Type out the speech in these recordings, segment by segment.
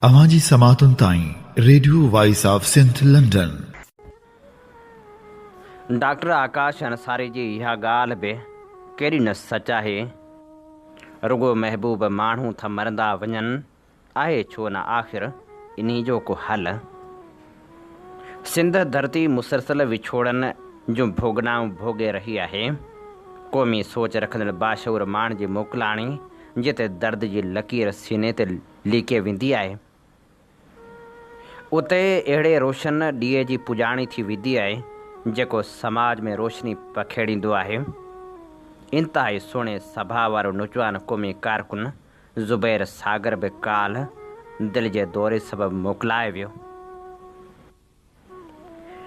अवांजी समातुन ताईं radio voice of Sindh London. Doctor Akash Ansari ji इहा ॻाल्हि बि कहिड़ी न सच आहे। रुगो महबूब माण्हू था मरंदा वञनि, आहे छो न आख़िर इन्ही जो को हल। सिंध धरती मुसलसल विछोड़नि जूं भोगनाऊं भोगे रही आहे। क़ौमी सोच रखंदड़ बाशऊर माण्हुनि जी मोकिलाणी जिते दर्द जी लकीर सीने ते लीके वेंदी आहे, उते अहिड़े रोशन ॾीए जी पुॼाणी थी वेंदी आहे जेको समाज में रोशनी पखेड़ींदो आहे। इंतिहाई सुहिणे सुभाउ वारो नौजवान क़ौमी कारकुन ज़ुबैर सागर बि काल्ह दिलि जे दौरे सबबि मोकिलाए वियो।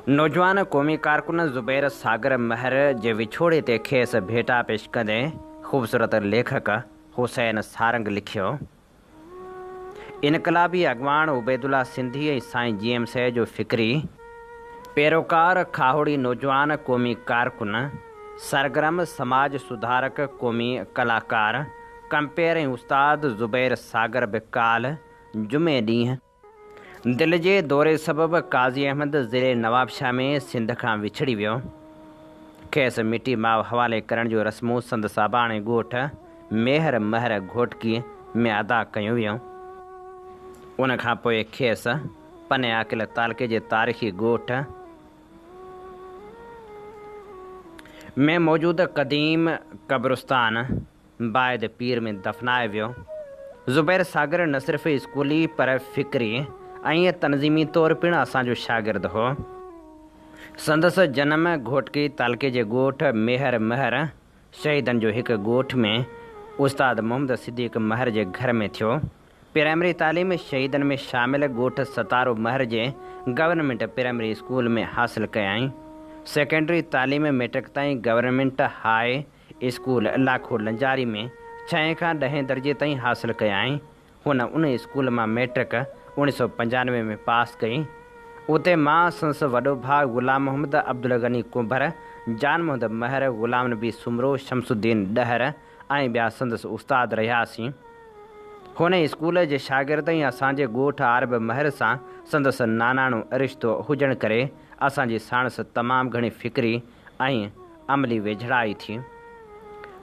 नौजवान क़ौमी कारकुन ज़ुबैर सागर महर जे विछोड़े ते खेसि भेटा पेश कंदे ख़ूबसूरत लेखक हुसैन सारंग लिखियो, इनकलाबी अॻवान उबैदुल्ला सिंधी ऐं साईं GM सै जो फ़िक्री पैरोकार खाहोड़ी नौजवान क़ौमी कारकुन सरगर्म समाज सुधारक क़ौमी कलाकार कंपेर ऐं उस्ताद ज़ुबैर सागर बि काल्ह जुमे ॾींहुं दिलि जे दौरे सबबि काज़ी अहमद ज़िले नवाबशाह में सिंध खां विछड़ी वियो। खेसि मिटी माउ हवाले करण जो रस्मूं संदसि आबाणे ॻोठ मेहर महर घोटकी में अदा कयूं वियूं। उन खां पोइ खेसि पने आकिल तालके जे तारीख़ी ॻोठ में मौजूदु क़दीम क़ब्रिस्तान बायद पीर में दफ़नाए वियो। ज़ुबैर सागर न सिर्फ़ स्कूली पर फ़िक्री ऐं तनज़ीमी तौरु पिणु असांजो शागिर्दु हो। संदसि जनम घोटकी तालके जे ॻोठ मेहर महर शहीदनि जो हिकु ॻोठ में उस्ताद मोहम्मद सिद्दीक़ महर जे घर में थियो। प्राइमरी तालीम शहीदनि में शामिल ॻोठ सतारो महर जे गवर्नमेंट प्राइमरी स्कूल में हासिलु कयाई। सेकेंडरी तालीम मैट्रिक ताईं गवर्नमेंट हाई स्कूल लाखो लंजारी में 6 खां 10 दर्जे ताईं हासिलु कयाई। हुन उन स्कूल मां मैट्रिक 1995 में पास कई। उते मां संदसि वॾो भाउ ग़ुलाम मोहम्मद अब्दुल गनी कुंभर, जान मोहम्मद महर, ग़ुलाम नबी सुमरो, शमसुद्दीन ॾहर ऐं ॿिया संदसि उस्ताद रहियासीं। हुन स्कूल जे शागिर्द ऐं असांजे ॻोठ आरब महर सां संदसि नानाणो रिश्तो हुजण करे असांजी साणुसि तमामु घणी फ़िक्री ऐं अमली वेझड़ाई थी।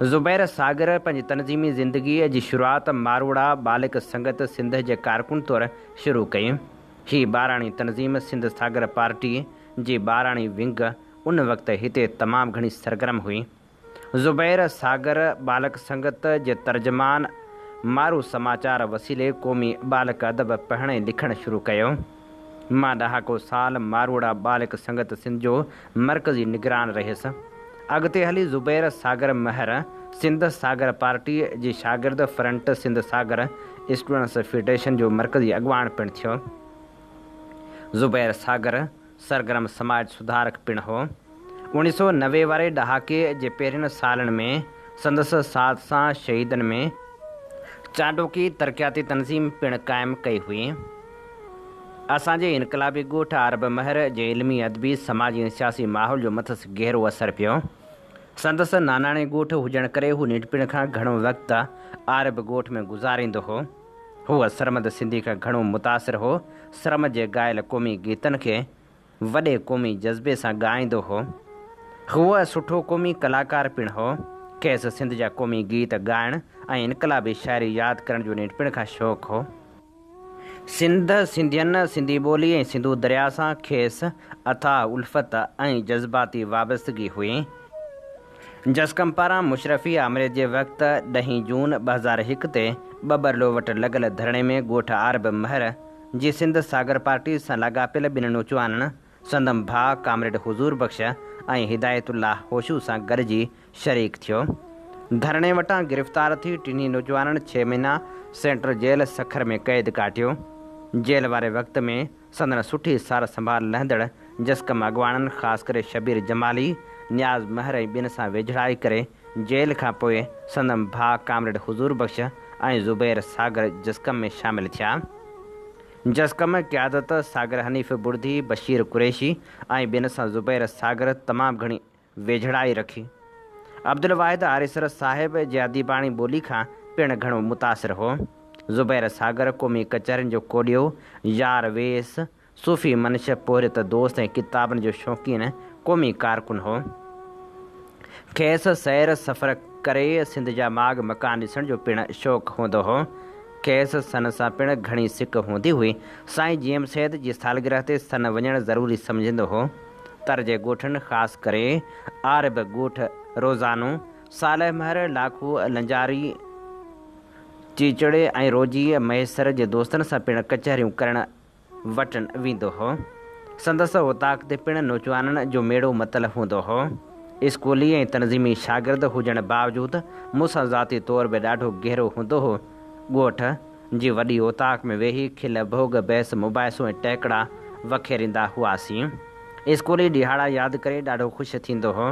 ज़ुबैर सागर पंहिंजी तनज़ीमी ज़िंदगीअ जी शुरूआति मारवाड़ा बालिक संगत सिंध जे कारकुन तौरु शुरू कई। ही ॿाराणी तनज़ीम सिंध सागर पार्टी जी ॿाराणी विंग उन वक़्तु हिते तमामु घणी सरगर्म हुई। ज़ुबैर सागर बालक संगत जे तर्जमान मारू समाचार वसीले क़ौमी बालक अदब पढ़णु लिखणु शुरू कयो। मां ॾहाको साल मारवाड़ा बालिक संगत सिंध जो मरकज़ी निगरान रहियुसि। अॻिते हली ज़ुबैर सागर महर सिंध सागर पार्टी जी शागिर्द फ्रंट सिंध सागर स्टूडेंट्स फेडरेशन जो मरकज़ी अॻवान पिणु थियो। ज़ुबैर सागर सरगर्म समाज सुधारक पिणु हो। 1990 वारे ॾहाके जे पहिरियनि सालनि में संदसि साथ सां शहीदनि में चांडोकी तरक़ियाती तनज़ीम पिणु क़ाइमु कई हुई। असांजे इनकलाबी ॻोठ आरब महर जे इल्मी अदबी समाजी ऐं सियासी माहौल जो मथसि गहिरो असरु पियो। संदसि नानाणे ॻोठ हुजण करे हू निंढपिण खां घणो वक़्तु आरब ॻोठ में गुज़ारींदो हो। हूअ सरमद सिंधी खां घणो मुतासिर हो। सरमद जे ॻायल क़ौमी गीतनि खे वॾे क़ौमी जज़्बे सां ॻाईंदो हो। हूअ सुठो क़ौमी कलाकार पिणु हो। खेसि सिंध जा क़ौमी गीत ॻाइणु ऐं इनकलाबी शाइरी यादि करण जो निंढपिण खां शौक़ु हो। सिंध सिंधियनि सिंधी ॿोली ऐं सिंधू दरिया सां खेसि अथाह उल्फत ऐं जज़्बाती वाबस्तगी हुई। जसकम पारां मुशरफ़ी आमरे जे वक़्तु 10 जून 2001 ते बबरलो वटि लॻल धरणे में ॻोठ आरब महर जी सिंध सागर पार्टी सां लाॻापियल ॿिनि नौजवाननि संदम भाउ कामरेड हुज़ूर बख़्श ऐं हिदायतुल्लाह होशू सां गॾिजी शरीक थियो। धरणे वटां गिरफ़्तार थी टिनी नौजवाननि 6 महीना सेंट्रल जेल सखर में क़ैद काटियो। जेल वारे वक़्त में संदन सुठी सार संभाल लहंदड़ जसकम अॻवाननि ख़ासि करे शबीर जमाली, नियाज़ महर ऐं ॿिनि सां वेझड़ाई करे जेल खां पोइ संदम भाउ कामरेड हुज़ूर बख़्श ऐं ज़ुबैर सागर जसकम में शामिल थिया। जसकम क़यादत सागर हनीफ़ बुर्दी, बशीर कुरैशी ऐं ॿिनि सां ज़ुबैर सागर तमामु घणी वेझड़ाई रखी। अब्दुल वाहिद आरिसर साहिब जे अदीबाणी ॿोली खां पिणु घणो मुतासिर हो। ज़ुबैर सागर क़ौमी कचहरियुनि जो कोडियो यार वेस सूफ़ी मनश पोरित दोस्त ऐं किताबनि जो शौक़ीन क़ौमी कारकुन हो। खेसि सैर सफ़र करे सिंध जा माग मकान ॾिसण जो पिणु शौक़ु हूंदो हो। खेसि सन सां पिणु घणी सिक हूंदी हुई। साईं जीएम सैद जी सालगिरह ते सन वञणु ज़रूरी सम्झंदो हो। तर जे ॻोठनि ख़ासि करे आरब ॻोठ रोज़ानो सालह महर लाखू लंजारी चीचड़े ऐं रोजी मयसर जे दोस्तनि सां पिणु कचहरियूं करणु वटि वेंदो हो। संदसि उताक ते पिणु नौजवाननि जो मेड़ो मतल हूंदो हो। स्कूली ऐं तनज़ीमी शागिर्द हुजण बावजूदि मूंसां ज़ाती तौर बि ॾाढो गहरो हूंदो हो। ॻोठ जी वॾी उताक में वेही खिल भोग बहस मुबाहिसो ऐं टहिकड़ा वखेरींदा हुआसीं। स्कूली ॾिहाड़ा यादि करे ॾाढो ख़ुशि थींदो हो।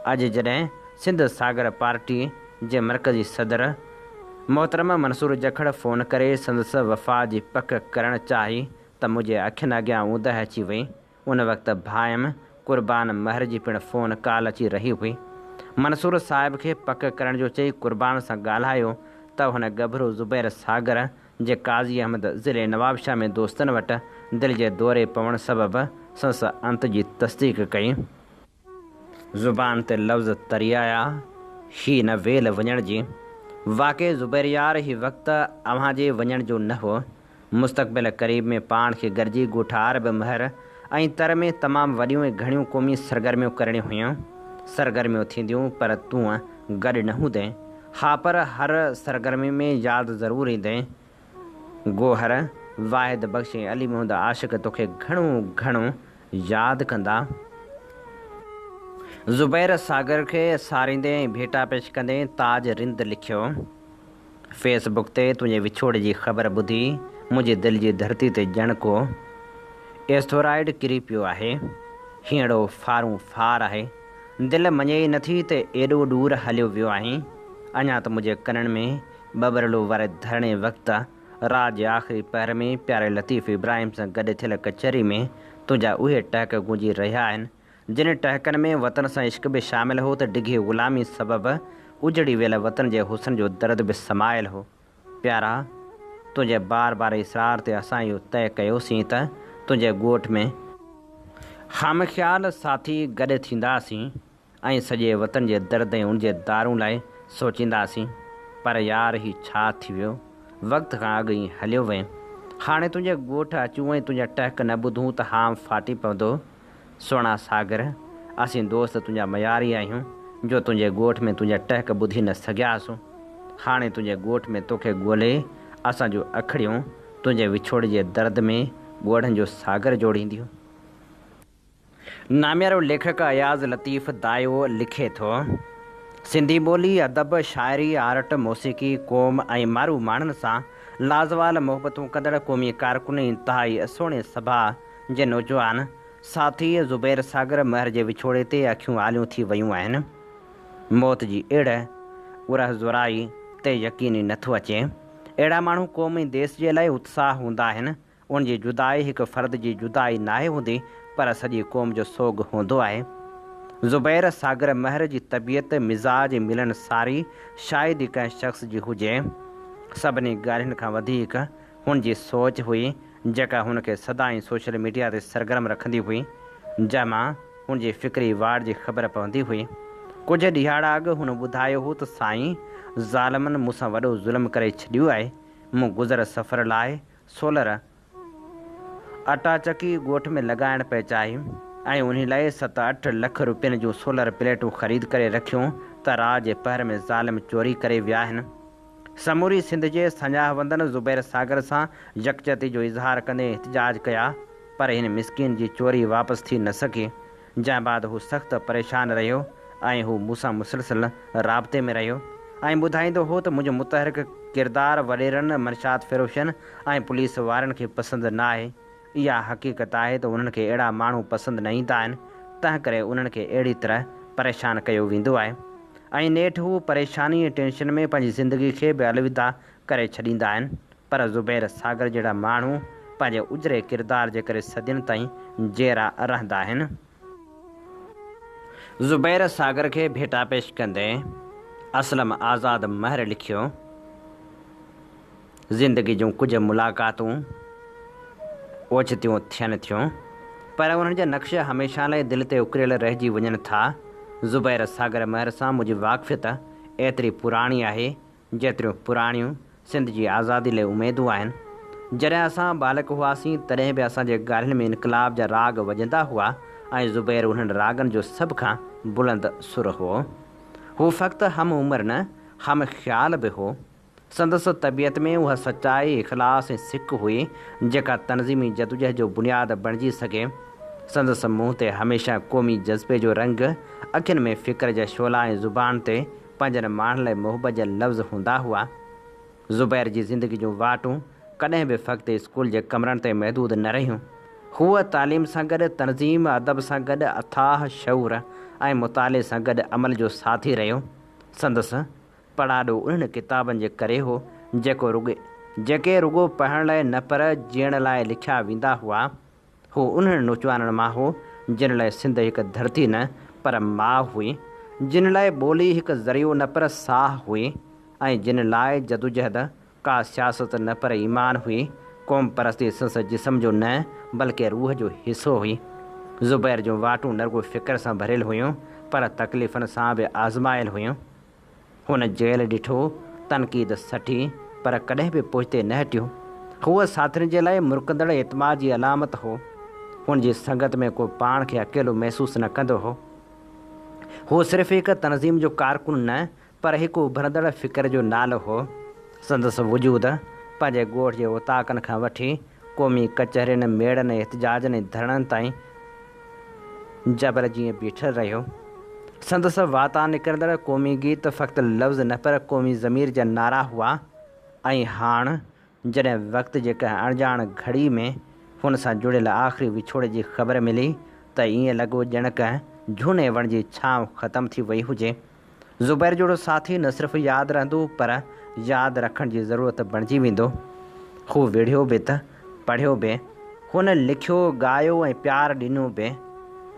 अॼु जॾहिं सिंध सागर पार्टी जे मर्कज़ी सदर मोहतरम मंसूर जखड़ फ़ोन करे संदसि वफ़ा जी पक करणु चाही त मुंहिंजे अखियुनि अॻियां ऊंदहि अची वई। उन वक़्तु भाइम क़ुर्बान महर जी पिणु फ़ोन कॉल अची रही हुई। मंसूर साहिब खे पक करण जो चई क़ुर्बान सां ॻाल्हायो त हुन गभरू ज़ुबैर सागर जे काज़ी अहमद ज़िले नवाबशाह में दोस्तनि वटि दिलि जे दौरे पवणु सबबि संसि अंत जी तस्दीक कई। ज़ुबान ते लफ़्ज़ तरियाया ही न वेल वञण जी। वाक़ई ज़ुबैर यार ही वक़्तु अव्हां जे वञण जो न हो। मुस्तक़बिल क़रीब में पाण खे गॾिजी ॻोठ आरब महर ऐं तर में तमामु वॾियूं ऐं घणियूं क़ौमी सरगर्मियूं करणियूं हुयूं। सरगर्मियूं थींदियूं पर तूं गॾु न हूंदे। हा, पर हर सरगर्मी में यादि ज़रूरु ईंदे। गोहर वाहिद बख़्श ऐं अली मोहम्मद आशिक़ तोखे घणो घणो यादि कंदा। ज़ुबैर सागर खे सारींदे ऐं भेटा पेश कंदे ताज रिंद लिखियो। फेसबुक ते तुंहिंजे विछोड़ जी ख़बर ॿुधी मुंहिंजी दिलि जी धरती ते ॼण को एस्थोराइड किरी पियो आहे। हीअड़ो फारूं फार आहे। दिलि मञे ई नथी त एॾो दूर हलियो वियो आहीं। अञा त मुंहिंजे कननि में बबरलो वारे धरणे वक़्तु रात जे आख़िरी पहर में प्यारे लतीफ़ इब्राहिम सां गॾु थियल कचहरी में तुंहिंजा उहे टहक गूंजी रहिया आहिनि जिन टहकनि में वतन सां इश्क बि शामिल हो त डिघी ग़ुलामी सबबि उजड़ी वियल वतन जे हुस्न जो दर्द बि समायल हो। प्यारा, तुंहिंजे बार बार इसरार ते असां इहो तइ कयोसीं त तुंहिंजे ॻोठ में ख़ामख़्याल साथी गॾु थींदासीं ऐं सॼे वतन जे दर्द ऐं उन जे दारूं लाइ सोचींदासीं। पर यार ही छा थी वियो। वक़्त खां अॻु ई हलियो वएं। हाणे तुंहिंजे ॻोठ अचूं ऐं तुंहिंजा टहक न ॿुधूं त हाम फाटी पवंदो। सुहिणा सागर, असीं दोस्त तुंहिंजा मयारी आहियूं जो तुंहिंजे ॻोठ में तुंहिंजा टहक ॿुधी न सघियासीं। हाणे तुंहिंजे ॻोठ में तोखे ॻोल्हे असांजूं अखिड़ियूं तुंहिंजे विछोड़ जे दर्द में ॻोढ़नि जो सागर जोड़ींदियूं। नामियारो लेखक अयाज़ लतीफ़ दायो लिखे थो। सिंधी ॿोली अदब शाइरी आर्ट मौसीक़ी क़ौम ऐं मारू माण्हुनि सां लाज़वाल मोहबतूं कंदड़ क़ौमी कारकुन इंतिहाई सुहिणे सभा जे नौजवान साथी ज़ुबैर सागर महर जे विछोड़े ते अखियूं आलियूं थी वियूं आहिनि। मौत जी एड़ उरह ज़ुराई ते यकीन ई नथो अचे। अहिड़ा माण्हू क़ौम ऐं देश जे लाइ उत्साह हूंदा आहिनि। उन जी जुदाई हिकु फ़र्द जी जुदाई नाहे हूंदी पर सॼी क़ौम जो सोग हूंदो आहे। ज़ुबैर सागर महर जी तबियत मिज़ाज मिलनसारी शायदि ई कंहिं शख़्स जी हुजे। सभिनी ॻाल्हियुनि खां वधीक हुन जी सोच हुई जेका हुनखे सदाईं सोशल मीडिया ते सरगर्म रखंदी हुई, जंहिंमां हुन जी फ़िक्री वार जी ख़बर पवंदी हुई। कुझु ॾिहाड़ा अॻु हुन ॿुधायो हो त साईं, ज़ालमनि मूंसां वॾो ज़ुल्म करे छॾियो आहे। मूं गुज़र सफ़र लाइ सोलर अटाचकी ॻोठ में लॻाइण पिए चाही ऐं उन लाइ 7-8 लख रुपयनि जूं सोलर प्लेटूं ख़रीद करे रखियूं त रात जे पहर में ज़ालिम चोरी करे विया आहिनि। समूरी सिंध जे संजाहवंदनि ज़ुबैर सागर सां यकजहती जो इज़हार कंदे एहतिजाज कया पर हिन मिसकिन जी चोरी वापसि थी न सघी। जंहिं बाद हू सख़्तु परेशान रहियो ऐं हू मूंसां मुसलसिल राब्ते में रहियो ऐं ॿुधाईंदो हो त मुंहिंजो मुतहरिक किरदारु वॾेरनि मनशात फ़िरोशनि ऐं पुलिस वारनि खे पसंदि न आहे। इहा हक़ीक़त आहे त उन्हनि खे अहिड़ा माण्हू पसंदि न ईंदा आहिनि, तंहिं करे उन्हनि खे अहिड़ी तरह परेशान कयो वेंदो आहे ऐं नेठि हू परेशानी ऐं टेंशन में पंहिंजी ज़िंदगी खे बि अलविदा करे छॾींदा आहिनि। पर ज़ुबैर सागर जहिड़ा माण्हू पंहिंजे उजरे किरदार जे करे सदियुनि ताईं जेरा रहंदा आहिनि। ज़ुबैर सागर खे भेटा पेश कंदे असलम आज़ाद महर लिखियो। ज़िंदगी जूं कुछ मुलाक़ातूं ओचितियूं थियनि थियूं, पर उन्हनि जा नक्श हमेशह लाइ दिलि ते उकिरियल रहिजी वञनि था। ज़ुबैर सागर महर सां मुंहिंजी वाक़फ़ियत एतिरी पुराणी आहे जेतिरियूं पुराणियूं सिंध जी आज़ादी लाइ उमेदूं आहिनि। जॾहिं असां बालक हुआसीं तॾहिं बि असांजे ॻाल्हियुनि में इनकलाब जा राग वॼंदा हुआ ऐं ज़ुबैर उन्हनि रागनि जो सभ खां बुलंद सुर हो। हू फ़क़्ति हम उमिरि न, हम ख़्याल बि हो। संदसि तबियत में उहा सचाई, इख़लास ऐं सिक हुई जेका तनज़ीमी जदोजहद जो बुनियादु बणिजी सघे। संदसि मुंहं ते हमेशह क़ौमी जज़्बे जो रंग, अखियुनि में फ़िक्र जा शोला ऐं ज़ुबान ते पंहिंजनि माण्हुनि लाइ मोहबत जा लफ़्ज़ हूंदा हुआ। ज़ुबैर जी ज़िंदगी जूं वाटूं कॾहिं बि फ़क़्ति स्कूल जे कमरनि ते महदूद न रहियूं। हूअ तालीम सां गॾु तनज़ीम, अदब सां गॾु अथाह शऊर ऐं मुताले सां गॾु अमल जो साथी रहियो। संदसि पढ़ाॾो उन्हनि किताबनि जे करे हो जेके रुॻो पढ़ण लाइ न पर जीअण लाइ लिखिया वेंदा हुआ। हू उन्हनि नौजवाननि मां हो जिन लाइ सिंध हिकु धरती न पर माउ हुई, जिन लाइ ॿोली हिकु ज़रियो न पर साह हुई, ऐं जिन लाइ जदोजहद का सियासत न पर ईमान हुई। क़ौम परस्ती संस जिस्म जो न बल्कि रूह जो हिसो हुई। ज़ुबैर जूं वाटूं न रुॻो फ़िक्र सां भरियल हुयूं पर तकलीफ़ुनि सां बि आज़मायल हुयूं। हुन जेल ॾिठो, तनक़ीद सठी, पर कॾहिं बि पोइते न हटियो। हूअ साथियुनि जे लाइ मुरकंदड़ एतमाद जी अलामत हो। हुन जी संगत में को पाण खे अकेलो महसूस न कंदो हो। हू सिर्फ़ु हिकु तनज़ीम जो कारकुन न पर हिकु उभरंदड़ फ़िक्र जो नालो हो। संदसि वजूद पंहिंजे ॻोठ जे उताकनि खां वठी क़ौमी कचहरियुनि, मेड़नि, एहतजाजनि ऐं धरणनि ताईं जबल जीअं बीठल रहियो। संदसि वाता निकिरंदड़ क़ौमी गीत फ़क़्ति लफ़्ज़ न पर क़ौमी ज़मीर जा नारा हुआ। ऐं हाणे जॾहिं वक़्त जे कंहिं अणॼाण घड़ी में हुन सां जुड़ियल आख़िरी विछोड़े जी ख़बर मिली त ईअं लॻो ॼण कंहिं झूने वण जी छांव ख़तमु थी वई हुजे। ज़ुबैर जहिड़ो साथी न सिर्फ़ु यादि रहंदो पर यादि रखण जी ज़रूरत बणिजी वेंदो। हू विढ़ियो बि त पढ़ियो बि, हुन लिखियो, ॻायो ऐं प्यारु ॾिनो बि,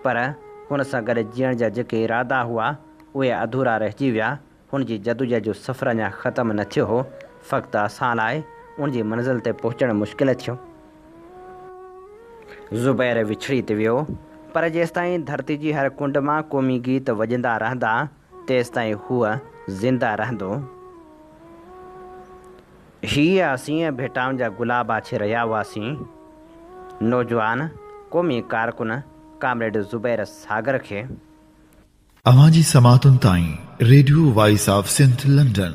पर हुन सां गॾु जीअण जा जेके इरादा हुआ उहे अधूरा रहिजी विया। हुन जी जदोजहद जो सफ़र अञा ख़तमु न थियो हो, फ़क़्ति असां लाइ उन जी मंज़िल ते पहुचणु मुश्किल थियो। ज़ुबैर विछड़ी थी वियो, पर जेसिताईं धरती जी हर कुंड मां क़ौमी गीत वॼंदा रहंदा तेसिताईं हूअ ज़िंदा रहंदो। हीअ असीं भेटाउनि जा गुलाब आछे रहिया हुआसीं। नौजवान क़ौमी कारकुन कामरेड ज़ुबैर सागर खे अवां जी समातुनि ताईं radio voice of Sindh London